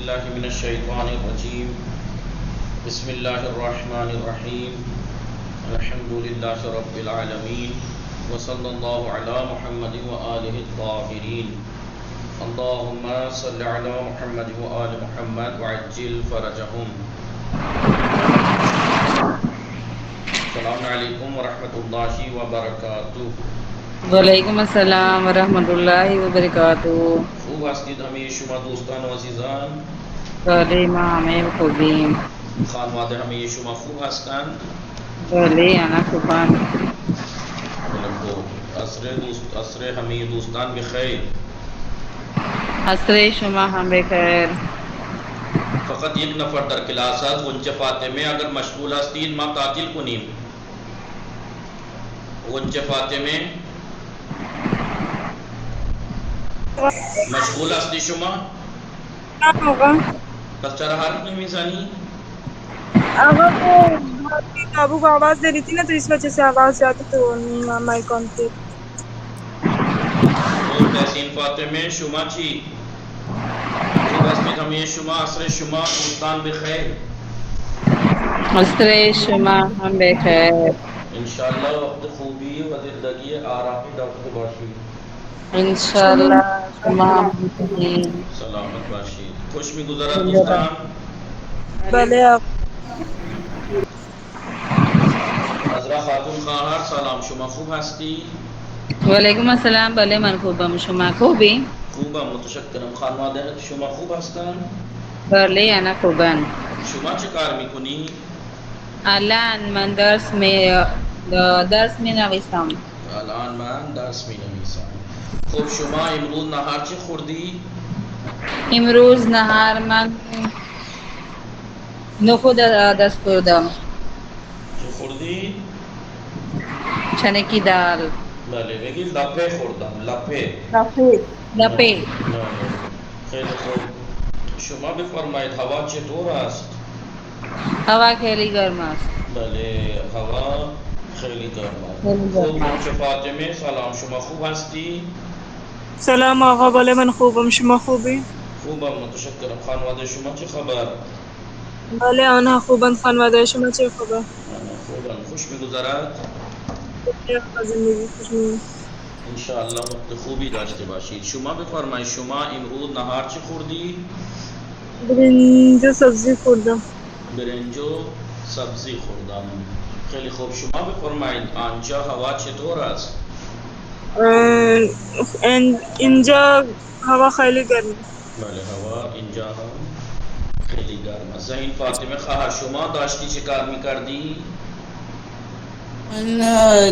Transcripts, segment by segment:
باللہ من الشیطان الرجیم بسم اللہ الرحمن الرحیم الحمد للہ رب العالمین وصلی اللہ علی محمد وآلہ الطاہرین اللہم صلی علی محمد وآل محمد وعجل فرجہم. السلام علیکم ورحمۃ اللہ وبرکاتہ. وعلیکم السلام ورحمۃ اللہ وبرکاتہ. خوب هستید همه شما دوستان و عزیزان؟ بله ما همه خوبیم. خانواده همه شما خوب هستند؟ بله انا خوبم. عصر همه دوستان بخیر. عصر شما هم بخیر. فقط یک نفر در کلاس است. غنچه فاطمه اگر مشغول هستید ما تعطیل کنیم. غنچه فاطمه مشغول هستی شما؟ نه آقا. پس چرا حرف نمیزنی؟ آقا وہ کتابوں کو آواز دے رہی تھی نا تو اس وجہ سے آواز جاتی تو مائک آن تھی. تحسین فاطمه شما چی؟ خوب هستید همه شما؟ عصر شما دوستان بخیر. عصر شما هم بخیر. انشاءاللہ وقت خوبی و زندگی آرامی داشته باشید. انشاءاللہ شما هم بخیر. سلامت باشید. خوش میگذرد دوستان؟ بله آقا. عذرا خاتون خواهر سلام، شما خوب هستی؟ وعلیکم السلام. بله من خوبم. شما خوبی؟ خوبم متشکرم. خانواده شما خوب هستند؟ بله انا خوبم. شما چه کار میکنی؟ الان من درس می نویسم. الان من درس می نویسم. خب شما امروز نهار چی خوردی؟ امروز نهار من نخود دست خوردم. چی خوردی؟ چنے کی دال. بله بگی لپه خوردم. لپه. لپه. خیلی خوب. شما بفرمایید هوا چطور است؟ هوا خیلی گرم است. بله هوا خیلی گرم است. خوب چه فاطمه سلام، شما خوب هستی؟ سلام آقا. بله من خوبم. شما خوبی؟ خوبم متشکرم. خانواده شما چه خبر؟ بله آنها خوبند. خانواده شما چه خبر؟ خوبم. خوش میگذرد؟ زندگی خوش میگذرد. انشاءالله وقت خوبی داشته باشید. شما بفرمایید شما امروز نهار چی خوردی؟ برنج و سبزی خوردم. برنج و سبزی خوردم. خیلی خوب. شما بفرمایید آنجا هوا چطور است؟ اینجا هوا خیلی گرمه. بله هوا اینجا هم خیلی گرم است. زین فاطمه خواهر شما داشتی چه کار میکردی؟ من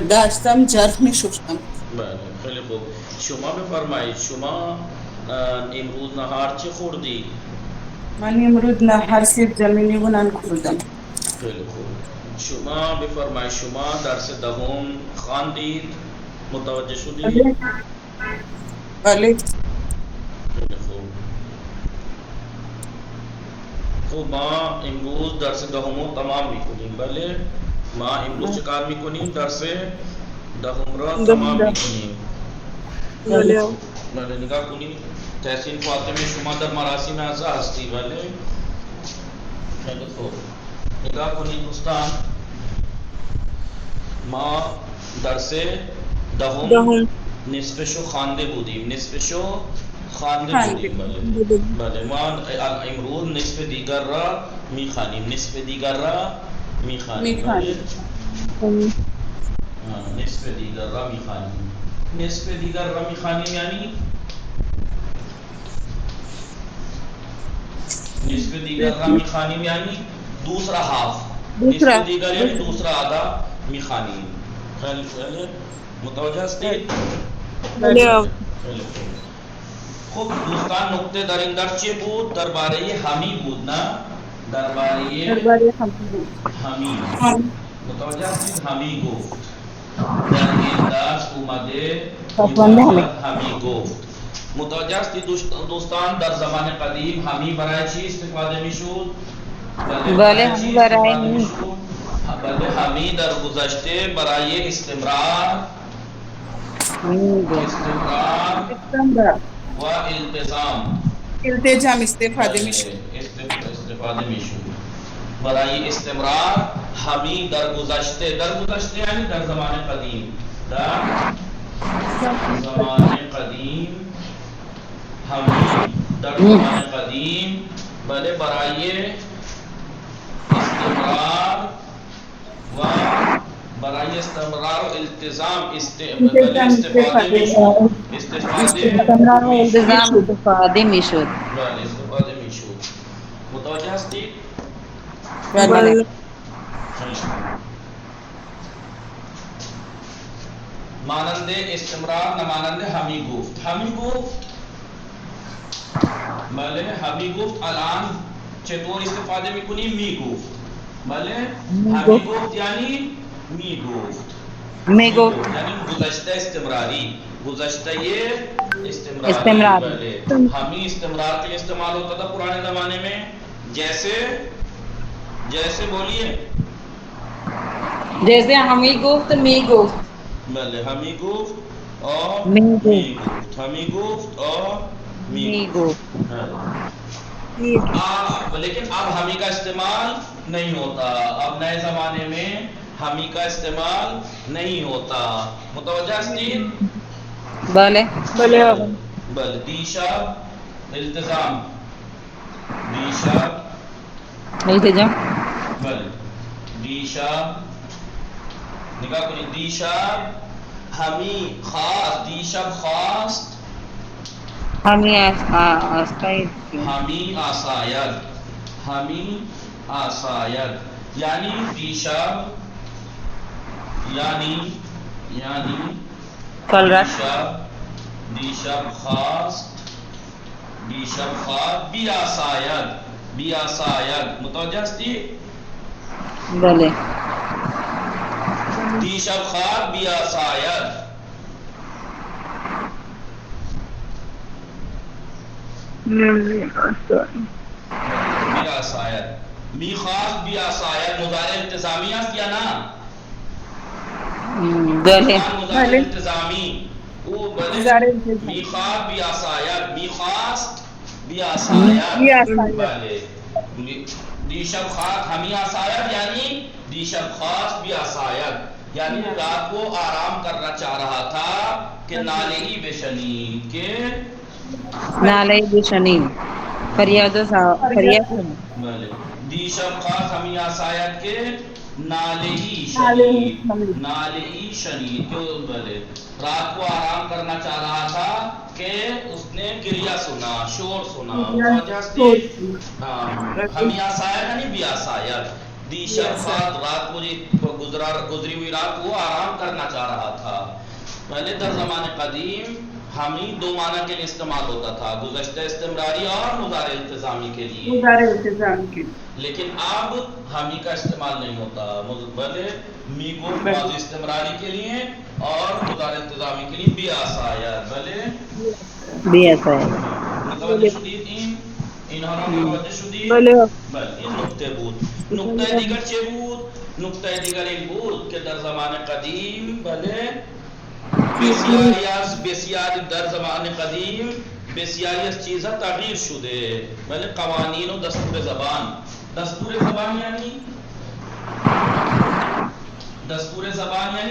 داشتم جرف میشستم. بله خیلی خوب. شما بفرمایید شما امروز نهار چه خوردی؟ من امروز نهار سیب زمینی و نان خوردم. خیلی خوب. شما بفرمایید شما درس دهم خواندید؟ متوجه شدید؟ بله. خیلی خوب. خب ما امروز درس دهم تمام میکنیم. بله ما امروز چه کار میکنیم؟ درس دهم را تمام میکنیم. بله نگاه کنید. تحسین فاطمه شما در مراسم عزا هستی؟ بله خیلی خوب. نگاه کنید دوستان، ما درس دهم نصفشو خوانده بودیم. نصفشو خوانده بودیم. بله ما امروز نصف دیگر را میخوانیم. نصف دیگر را میخوانیم. نصف دیگر را میخوانیم. نصف دیگر را میخوانیم یعنی نصف دیگر را میخوانیم یعنی دوسرا هاف. نصف دیگر یعنی دوسرا آدھا میخوانیم. خیلی متوجه هستید؟ خب دوستان نکته در این درس چه بود؟ درباره حمی بود نه؟ درباره حمی. متوجه هستید؟ حمی گفت. در این درس اومده حمی گفت. متوجه هستید دوستان در زمان قدیم حمی برای چی استفاده میشد؟ بله حمی برای بله حمی در گذشته برای استمرار و التزام التزام استفاده میشه. استفاده میشد. برای استمرار همی در گذشته یعنی در زمان قدیم، در زمان قدیم، همی در زمان قدیم بله برای استمرار و برای استمرار و التزام استفاده میشد. استمرار و التزام استفاده میشد. بله استفاده میشد. متوجه هستید؟ بله. مانند استمرار نمانند همی گفت. همی گفت بله همی گفت الان چطور استفاده میکنیم؟ می گفت. بله همی گفت یعنی می گفت. می گفت یعنی گذشته استمراری، گذشته استمراری. استمرار. بله ہمی استمرار کے استعمال ہوتا تھا پرانے زمانے میں، جیسے بولیے جیسے ہمی گفت می گفت. بله ہمی گفت اور می می گفت. ہمی گفت اور می گفت. لیکن اب ہمی کا استعمال نہیں ہوتا. اب نئے زمانے میں ہمی کا استعمال نہیں ہوتا. متوجہ ہستید؟ بله بله آقا. بله دیشب التزام، دیشب التزام. بله دیشب نگاه کنید، دیشب همی خواست، دیشب خواست ہمی آساید. همی آساید، همی آساید یعنی دیشب یعنی کل رات دیشب خواست بیاساید، بیاساید. متوجه هستی؟ بله دیشب خواست بیاساید. بیاساید میخواست بیاساید مضارع التزامی است یا نه؟ بله مضارع التزامی او بله میخواست بیاساید، میخواست بیاساید. بله دیشب خواست ہمی آساید یعنی دیشب خواست بیاساید یعنی رات کو آرام کرنا چاہ رہا تھا کہ نالہی بشنید، کہ نالے بشنید فریاد و فریاد. بله دیشب خواست ہمی آساید کے نالہی شنید، نالہی شنید. بله رات کو آرام کرنا چاہ رہا تھا کہ اس نے گریہ سنا، شور سنا. ہمی آساید یعنی بی آساید. دیشب خواست رات کو گزری ہوئی رات کو آرام کرنا چاہ رہا تھا. پہلے در زمان قدیم ہمی دو معنی کے لیے استعمال ہوتا تھا، گذشتہ استمراری اور مضارع التزامی کے لیے. لیکن اب ہمی کا استعمال نہیں ہوتا. بلے می کو ماضی استمراری کے لیے اور مضارع التزامی کے لیے بی آساید. بلے بی آساید. متوجہ شدید؟ اینها را متوجه شدید؟ بله. بله این نکته بود. نکته دیگر چه بود؟ نکته دیگر این بود که در زمان قدیم بله بسیاری در زمان قدیم بسیاری از چیزها تغییر شده. بله قوانین و دستور زبان. دستور زبان یعنی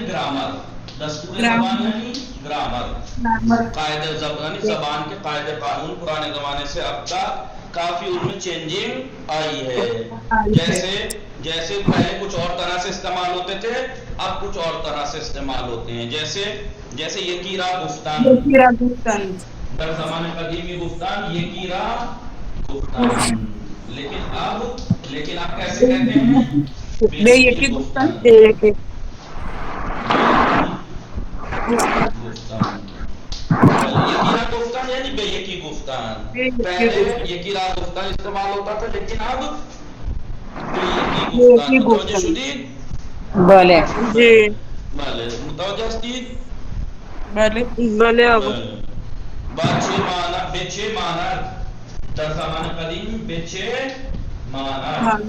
گرامر. دستور زبان یعنی گرامر. قاعدہ زبان کے قاعدے قانون پرانے زمانے سے اب تک کافی ان میں چینجنگ آئی ہے. جیسے پہلے کچھ اور طرح سے استعمال ہوتے تھے، اب کچھ اور طرح سے استعمال ہوتے ہیں. جیسے یکیرا گفتان، در زمان قدیمی گفتان یکیرا گفتان. لیکن آپ کیسے کہتے ہیں؟ بے یکی گفتان. یکیرا گفتان یعنی بے یکی گفتان. پہلے یکیرا گفتان استعمال ہوتا تھا لیکن اب بے یکی گفتان. متوجہ شدید؟ بله جی بله متوجه هستید؟ بله آقا. به چه ماند در زمان قدیم به چه ماند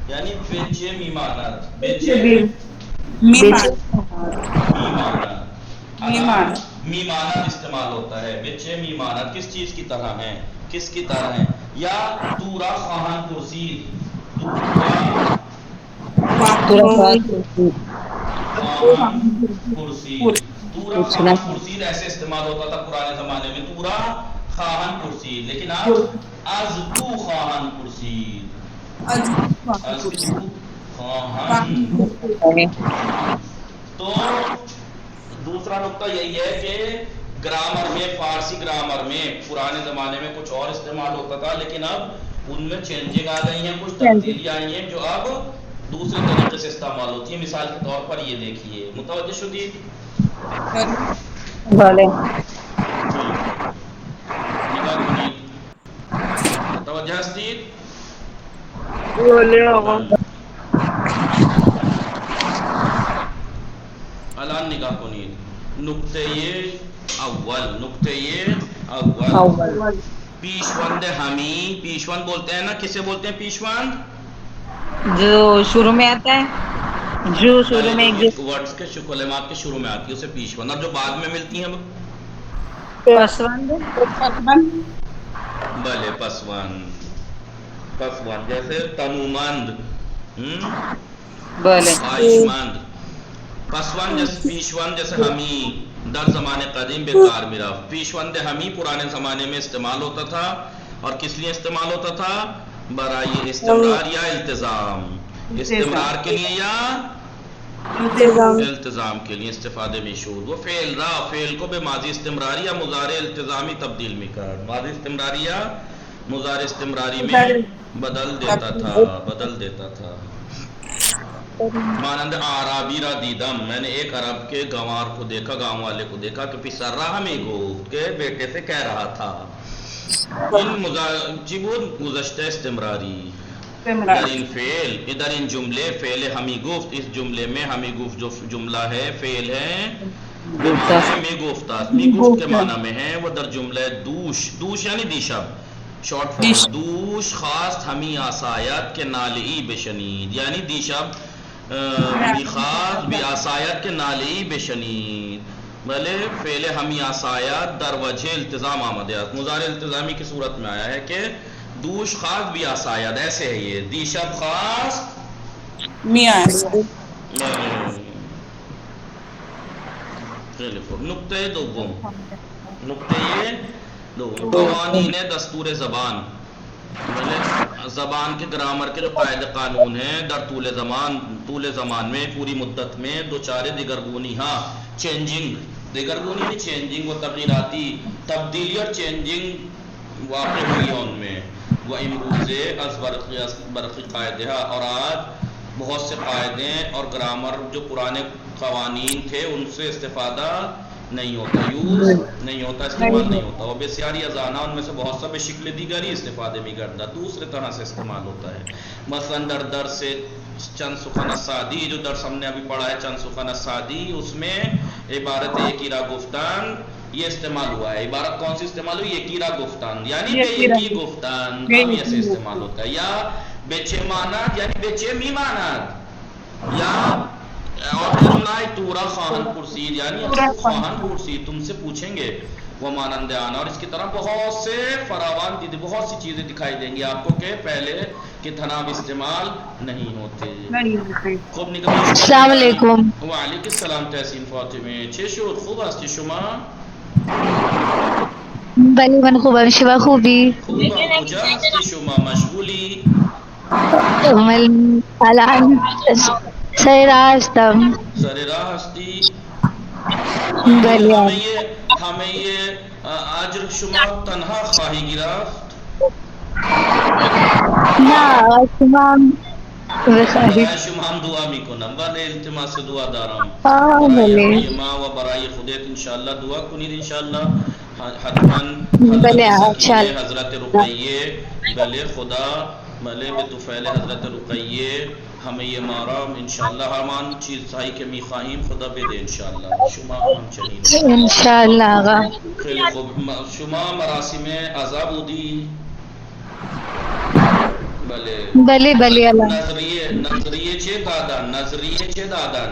یعنی به چه میماند، به چه میماند. میمانت استعمال ہوتا ہے، بچے میمانت کس چیز کی طرح ہیں، کس کی طرح ہیں، یا تورا خواہن کرسی، تورا خواہن کرسی، تورا پوچھنا خواہن کرسی ایسے استعمال ہوتا تھا پرانے زمانے میں، تورا خواہن کرسی، لیکن اب از تو خواہن کرسی، از تو خواہن۔ تو دوسرا نقطہ یہی ہے کہ گرامر میں، فارسی گرامر میں پرانے زمانے میں کچھ اور استعمال ہوتا تھا، لیکن اب ان میں چینجنگ آ گئی ہیں، کچھ تبدیلیاں آئی ہیں جو اب دوسرے طریقے سے استعمال ہوتی ہیں۔ مثال کے طور پر یہ دیکھیے، متوجہ شدید؟ بولے نگاہ کنید، متوجہ ہستید؟ بولے آقا۔ الان نگاہ کنید، نقطۂ اول پیشوند ہمی، پیشوند بولتے ہیں نا، کسے بولتے ہیں پیشوند؟ جو شروع میں آتا ہے، جو شروع میں ایک ورڈز کے کلمات کے شروع میں آتی ہے اسے پیشوند، اور جو بعد میں ملتی ہیں پسوند، بلے پسوند، پسوند جیسے تنومند، بولے آئشمند، پسوند جیسے پیشوند جیسے ہمی در زمان قدیم بیکار میرا، پیشوند ہمی پرانے زمانے میں استعمال ہوتا تھا، اور کس لیے استعمال ہوتا تھا؟ برائے استمرار یا التزام، استمرار کے لیے یا التزام کے لیے استفادے میں شود۔ وہ فعل را، فعل کو بے ماضی استمراری یا مضارع التزامی تبدیل میں کر، ماضی استمراری یا مضارع استمراری میں بدل دیتا تھا۔ مانند آرابی را دیدم، میں نے ایک عرب کے گنوار کو دیکھا، گاؤں والے کو دیکھا کہ پسر رہا ہمیں گفت کے بیٹے سے کہہ رہا تھا۔ ان گزشتہ استمراری، ادھر ان فعل، ادھر ان جملے، فعل ہمی گفت، اس جملے میں ہمی گفت جو جملہ ہے فعل ہے میں گفتاست، می گفت کے معنی میں ہے، وہ در جملہ دوش، دوش یعنی دیشب، شارٹ فارم، دوش خواست ہمی آسایت کے نالئی بشنید، یعنی دیشب میخواست بی آسایت کے نالئی بشنید، بھلے فعل ہمی آسایت در وجہ التزام آمدیات، مضارع التزامی کی صورت میں آیا ہے کہ دوش خواست بی آسایت، ایسے ہے یہ، دیشب خواست میاں نقطۂ دوم، نقطۂ دوم، قوانین دستور زبان، زبان کے گرامر کے جو قاعدے قانون ہیں در طول زمان میں، پوری مدت میں دو چارے دیگرگونی، ہاں چینجنگ، دیگرگونی نہیں چینجنگ، وہ تغییراتی تبدیلی اور چینجنگ واقع ہوئی ہے ان میں، وہ امروزے از برقی قاعدہ، اور آج بہت سے قاعدے اور گرامر جو پرانے قوانین تھے ان سے استفادہ نہیں ہوتا، یوز نہیں ہوتا، استعمال نہیں ہوتا، وہ بسیاری ازانہ ان میں سے بہت سا بے شکل دیگری استفادے بھی کرتا، دوسرے طرح سے استعمال ہوتا ہے۔ مثلا در سے چند سخن السعدی، جو درس ہم نے ابھی پڑھا ہے چند سخن السعدی، اس میں عبارت یکی را گفتن یہ استعمال ہوا ہے، عبارت کون سی استعمال ہوئی؟ یکی را گفتن، یعنی بے یکی گفتن، اب یہ سے استعمال ہوتا ہے، یا بچے مانت یعنی بچے می مانت، یا اور جملہ تورا خواہن پرسید یعنی خواہن پرسید، تم سے پوچھیں گے، وہ مانند آنا، اور اس کی طرح بہت سے فراوان بہت سی چیزیں دکھائی دیں گی آپ کو کہ پہلے کے تناب استعمال نہیں ہوتے۔ خوب نگاہ، السلام علیکم۔ وعلیکم السلام تحسین فاطمه، چه شد؟ خوب هستی شما؟ بله من خوبم، شما خوبی؟ خوبم، کجا هستی شما؟ مشغولی؟ من الان سر راه هستم. سر راه هستی؟ بله همه اجر شما تنها خواهی گرفت؟ نه شما هم بخواهید. برای شما هم دعا میکنم، بله التماس دعا دارم برای بله همه ما و برای خودت، انشاءالله دعا کنید، انشاءالله حتما بله حضرت سکینه، انشاءالله. حضرت رقیه، بله خدا بله به توفیل حضرت رقیه همه ما را انشاءالله همان چیزهایی که میخواهیم خدا بده انشاءالله، شما همچنین انشاءالله آقا. خیلی خوب. شما مراسم عزا بودی؟ بله بله بله الان نظریه چه دادن؟ نظریه چه دادن؟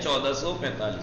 1445।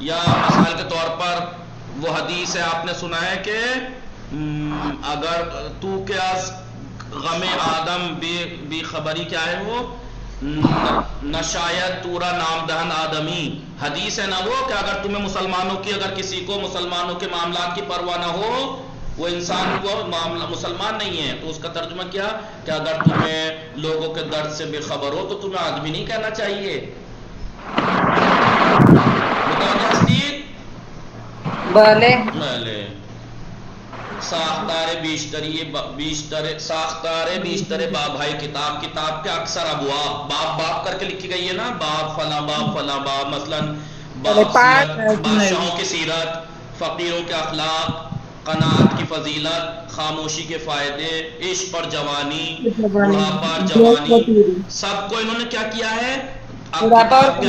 یا مثال کے طور پر وہ حدیث ہے آپ نے سنا ہے کہ اگر تو کیا غم آدم بے خبری کیا ہے وہ نشایت تورا نام دہن آدمی حدیث ہے نا وہ کہ اگر تمہیں مسلمانوں کی اگر کسی کو مسلمانوں کے معاملات کی پرواہ نہ ہو وہ انسان کو مسلمان نہیں ہے تو اس کا ترجمہ کیا کہ اگر تمہیں لوگوں کے درد سے بے خبر ہو تو تمہیں آدمی نہیں کہنا چاہیے. بھلے ساختار بیشتر باب بھائی کتاب کے اکثر ابواب باب کر کے لکھی گئی ہے نا باب فلاں باب مثلا باب سیرت بادشاہوں کی سیرت فقیروں کے اخلاق قناعت کی فضیلت خاموشی کے فائدے عشق پر جوانی بڑھاپا پر جوانی سب کو انہوں نے کیا کیا ہے کتاب کے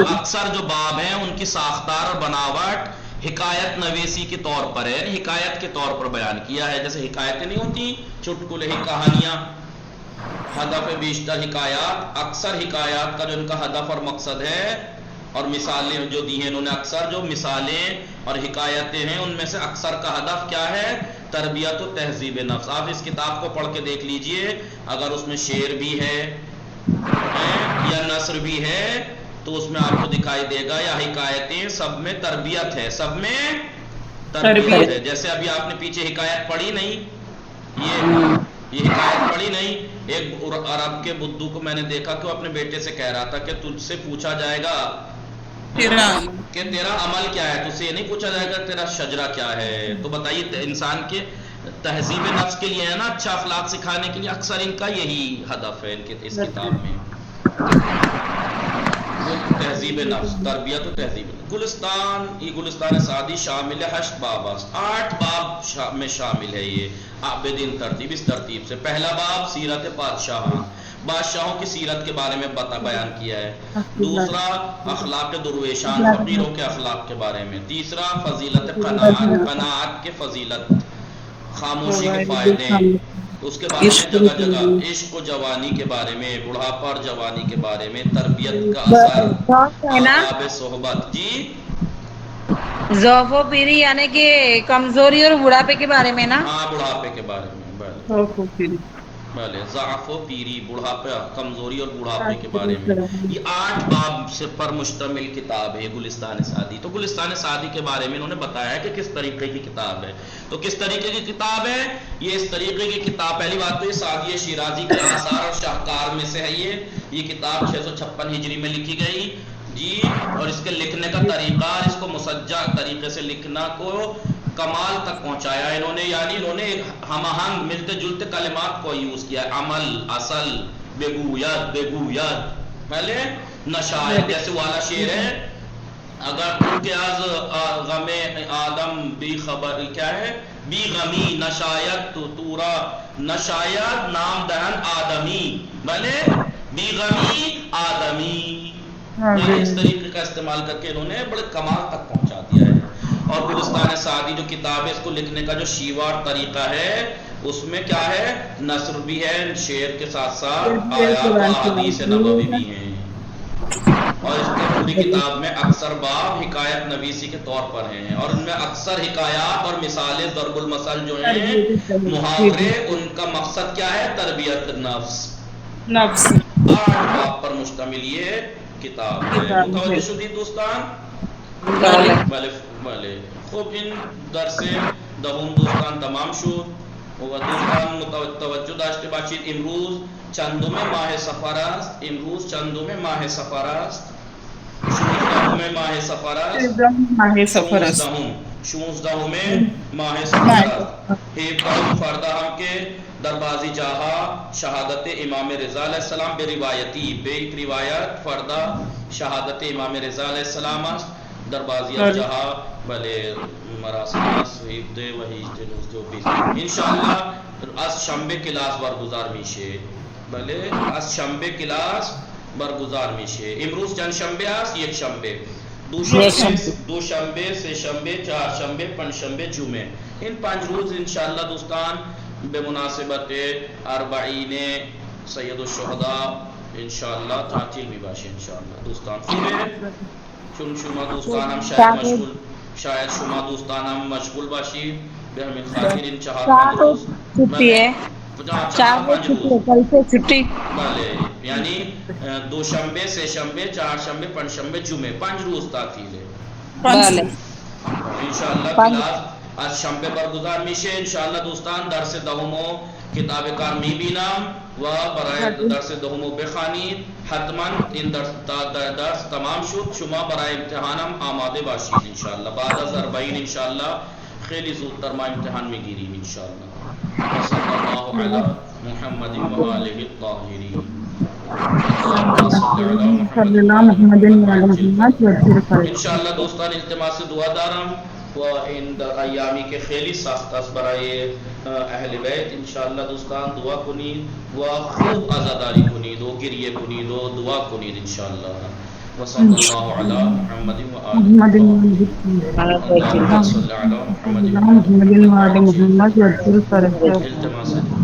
اکثر جو باب ہیں ان کی ساختار اور بناوٹ حکایت نویسی کے طور پر ہے حکایت کے طور پر بیان کیا ہے جیسے حکایتیں نہیں ہوتی چٹکلے کہانیاں ہدف بیشتر حکایات اکثر حکایات کا جو ان کا ہدف اور مقصد ہے اور مثالیں جو دی ہیں انہوں نے اکثر جو مثالیں اور حکایتیں ہیں ان میں سے اکثر کا ہدف کیا ہے تربیت و تہذیب نفس. آپ اس کتاب کو پڑھ کے دیکھ لیجئے اگر اس میں شعر بھی ہے یا نثر بھی ہے تو اس میں آپ کو دکھائی دے گا یا حکایتیں سب میں تربیت ہے سب میں تربیت ہے. جیسے ابھی آپ نے پیچھے حکایت پڑھی نہیں یہ حکایت پڑھی نہیں ایک عرب کے بدو کو میں نے دیکھا کہ وہ اپنے بیٹے سے کہہ رہا تھا کہ تجھ سے پوچھا جائے گا کہ تیرا عمل کیا ہے تجھ سے یہ نہیں پوچھا جائے گا تیرا شجرہ کیا ہے. تو بتائیے انسان کے تہذیب نفس کے لیے ہے نا اچھا اخلاق سکھانے کے لیے اکثر ان کا یہی ہدف ہے ان کے اس کتاب میں تہذیب نفس تربیت و تہذیب. گلستان یہ گلستان سعدی شامل ہے 8 باب 8 باب میں شامل ہے یہ عابدین ترتیب اس ترتیب سے. پہلا باب سیرت بادشاہوں کی سیرت کے بارے میں بیان کیا ہے. دوسرا اخلاق درویشان فقیروں کے اخلاق کے بارے میں. تیسرا فضیلت قناعت کے فضیلت خاموشی کے فائدے. اس کے بعد میں جگہ جگہ عشق و جوانی کے بارے میں بڑھاپا اور جوانی کے بارے میں تربیت کا اثر آداب صحبت. جی ضعف و پیری یعنی کہ کمزوری اور بڑھاپے کے بارے میں نا ہاں بڑھاپے کے بارے میں بھلے ضعف و پیری بڑھاپا کمزوری اور بڑھاپے کے بارے میں. یہ 8 باب سے پر مشتمل کتاب ہے گلستان سعدی. تو گلستان سعدی کے بارے میں انہوں نے بتایا کہ کس طریقے کی کتاب ہے. تو کس طریقے کی کتاب ہے یہ اس طریقے کی کتاب پہلی بات تو یہ سعدی شیرازی کے آثار اور شاہکار میں سے ہے. یہ کتاب 656 ہجری میں لکھی گئی جی. اور اس کے لکھنے کا طریقہ اس کو مسجع طریقے سے لکھنا کو کمال تک پہنچایا انہوں نے. یعنی انہوں نے ہم آہنگ ملتے جلتے کلمات کو یوز کیا عمل اصل بگوید پہلے نشایت جیسے والا شعر ہے اگر تم کے از غم آدم بی خبر کیا ہے بی غمی نشایت تورا نشایت نام دہن آدمی بھلے بی غمی آدمی. اس طریقے کا استعمال کر کے انہوں نے بڑے کمال تک پہنچا دیا ہے. اور گلستان سعدی جو کتاب ہے اس کو لکھنے کا جو شیوا اور طریقہ ہے اس میں کیا ہے نثر بھی ہے شعر کے ساتھ ساتھ آیات و احادیث نبوی بھی ہیں. اور اس کی پوری کتاب میں اکثر باب حکایت نویسی کے طور پر ہیں اور ان میں اکثر حکایات اور مثالیں ضرب المثل جو ہیں محاورے ان کا مقصد کیا ہے تربیت نفس. 8 باب پر مشتمل یہ کتاب ہے. متوجہ شدید دوستان بله خب این درس دهم دوستان تمام شد و دوستان توجه داشته باشید امروز چندم ماه سفر است 16 ماه سفر است 16 ماه سفر است 16 ماه سفر است. 17 فردا هم که در بعضی جاها شهادت امام رضا علیه السلام به روایتی به یک روایت فردا شهادت امام رضا علیه السلام است. در بعضی از جاها بله مراسم است 17 و 18 19 انشاءالله از شنبه کلاس برگزار میشه. بله از شنبه کلاس برگزار میشه. امروز چند شنبه است یک شنبه دوشنبه سه شنبه چهار شنبه پنج شنبه جمعه این 5 روز انشاءالله دوستان به مناسبت اربعین سید الشهدا انشاءالله تعطیل میباشه انشاءالله دوستان خوبه چون شما دوستانم شاید شما دوستانم مشغول باشی به همین خاطر این 4-5 روز چھٹی ہے 4-5 روز کل سے چھٹی بله یعنی دوشنبه سهشنبه چهارشنبه پنجشنبه جمعه 5 روز تعطیل ہے بله انشاءاللہ کلاس از شنبه برگزار میشه انشاءاللہ دوستان درس دهمو کتاب کار میبینم و برای درس دهمو بخوانید حتما این درس تمام شد شما برای امتحانم آماده باشید انشاءاللہ بعد از 40 انشاءاللہ خیلی زودتر ما امتحان میگیریم انشاءاللہ صلی اللہ علی محمد و آلہ الطاہرین انشاءاللہ دوستان التماس دعا دارم و این در ایامی که خیلی سخت است برای اهل بیت انشاءاللہ دوستان دعا کنید و خوب عزاداری کنید و گریه کنید و دعا کنید انشاءاللہ و صلی اللہ علی محمد و آلہ اللہم صلی علی محمد و آلہ التماس